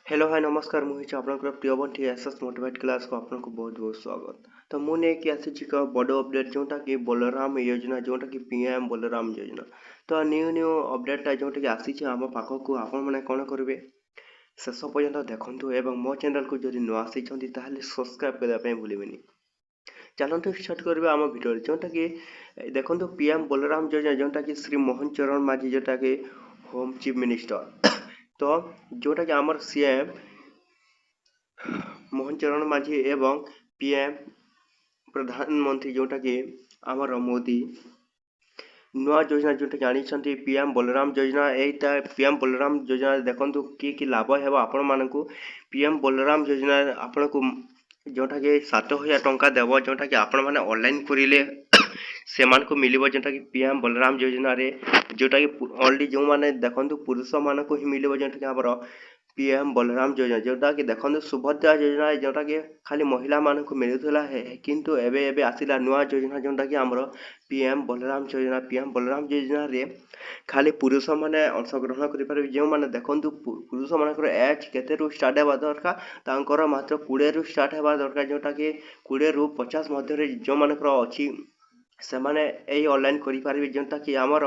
Hello hi नमस्कार मुझे आपनकर प्रिय बंटी एसएस मोटिवेट क्लास को आपको बहुत बहुत स्वागत। तो मु नेकी आसी बड़ अपडेट जोटा कि बलराम योजना जोटा कि पीएम बलराम योजना। तो न्यू न्यू अपडेटा जोटा कि आसी आम पाखक आपण मैंने कौन करेंगे शेष पर्यटन देखु एवं मो चैनल को जब न आसी सब्सक्राइब करने भूलें। चलते स्टार्ट करवा आम भिडियो जोटा कि देखो पीएम बलराम योजना जोटा कि श्री मोहन चरण माझी जोटा कि होम चीफ मिनिस्टर तो जोटा कि आमर सीएम मोहन चरण माझी एवं पीएम प्रधानमंत्री जोटा कि आमर मोदी नुआ योजना जोटा कि आनी पीएम बलराम योजना यहीटा पीएम बलराम योजना देखो कि लाभ है आपण मानक पीएम बलराम योजना आपण को जोटा कि 7,000 टंका देव जोटा कि आपण मैंने ऑनलाइन करेंगे से मिल जोटा कि पीएम बलराम योजना रे जोटा कि ओनली जो मैंने देखो पुरुष मानक ही मिल जोटा कि आमर पीएम बलराम योजना जोटा कि देखो सुभद्रा योजना जोटा कि खाली महिला मानक मिलूला किंतु एबे एबे आसिला नुआ योजना जोटा कि आमर पीएम बलराम योजना रे खाली पुरुष मैंने अंशग्रहण करें जो मैंने देखो पुरुष मान एज के स्टार्ट होगा दरकार तांकर मात्र 20 रु स्टार्ट होगा दरकार जोटा कि 20 रु 50 मध्य जो मानकर अच्छी से माने यही ऑनलाइन करें जोटा कि आमर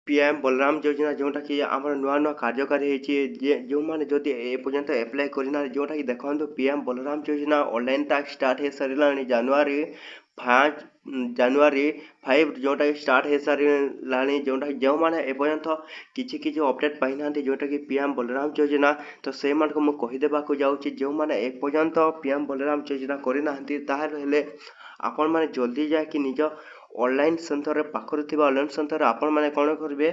पीएम बलराम योजना जोटा कि आम नुआ नुआ कार्यकारी होती जो मैंने जदि एपर्यंत एप्लाय करना जोटा कि देखो पीएम बलराम योजना ऑनलाइन टा स्टार्ट हो सारा जानुरी 5 जोटा कि स्टार्ट हो सारा जोटा जो मैंने एपर्यंत किसी अपडेट पाई ना जोटा कि पीएम बलराम योजना तो से मुझे कहीदेवा जाऊँगी जो मैंने एपर्यंत पीएम बलराम योजना करना आपण मैंने जल्दी जाकि निज ऑनलाइन सेंटर पाखर थी ऑनलाइन सेंटर आपण मैंने कौन करेंगे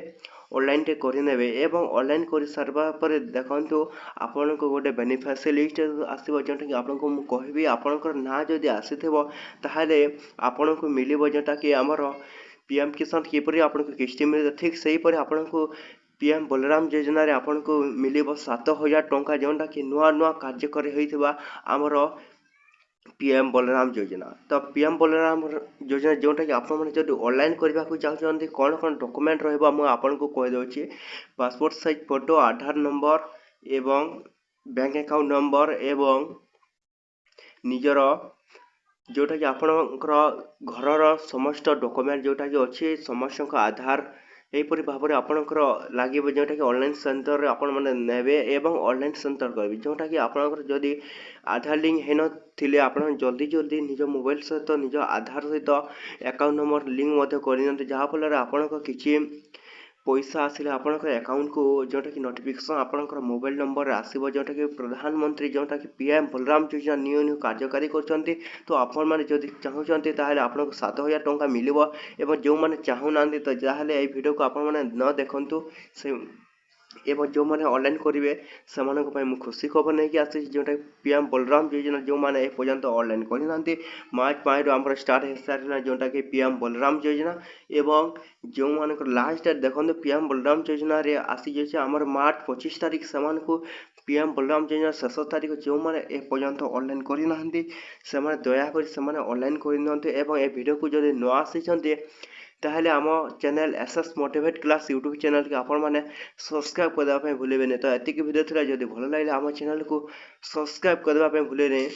ऑनलाइन टे करने एवं ऑनलाइन कर सारा पर देखो आपण को गोटे बेनिफिशियरी लिस्ट आसो जोटा कि आपको मुझे कहबी आपंकर ना जदि आसी ताहले आपण को मिल जोटा कि आमर पीएम किसान किपर आपको किस्ती मिले ठीक से हीपर आपण को पीएम बलराम योजना रे आपण को मिल 7,000 टंका जोटा कि नुआ नुआ कार्यकारी होता आमर पीएम बलराम योजना तो पीएम बलराम योजना जोटा कि आप ऑनलाइन करने को चाहते कौन कौन डॉक्यूमेंट रहा मुझे आपको कहीदे पासपोर्ट साइज फोटो आधार नंबर एवं बैंक अकाउंट नंबर एवं निजर जोटा कि आपणकर घर समस्त डॉक्यूमेंट जोटा कि अच्छी समस्त आधार यहीपरी भाव में आपंकर लगे जोटा कि ऑनलाइन सेंटर आपण मैंने नेबे एवं ऑनलाइन सेंटर करेंगे जोटा कि आपंकर जदि आधार लिंक है थे आप जल्दी जल्दी निज मोबाइल सहित निज आधार सहित अकाउंट नंबर लिंक कर जहाँफल आपण किसी पैसा आसिले आपंकर अकाउंट को जोटा कि नोटिफिकेशन आपंकर मोबाइल नंबर आसो जोटा कि प्रधानमंत्री जोटा कि पीएम बलराम योजना न्यू न्यू कार्यकारी कर तो आपण मैंने जब चाहते आपको 7,000 टंका मिल जो मैंने चाहूना तो जहाँ ये वीडियो को आपण मैंने न देखु से एवं जो मैंने ऑनलाइन करेंगे से मुझे खुशी खबर नहीं कि आसी जोटा पीएम बलराम योजना जो मैंने पर्यंत ऑनलाइन करना मार्च 5 आम स्टार्ट हो सारा जोटा कि पीएम बलराम योजना एवं जो मान लास्ट डेट देखो पीएम बलराम योजना रे आसी जाइए आमर मार्च 25 तारीख से पीएम बलराम योजना शेष तारीख जो मैंने एपर्यंत ऑनलाइन करना से दयाकोरी से ऑनलाइन कर वीडियो को जब न आसी ताहले आम channel SS motivate class YouTube channel के आपण मैंने सब्सक्राइब करने भूलें तो एतिक वीडियो थी जब भल लगे आम चैनल को सब्सक्राइब करने भूलें।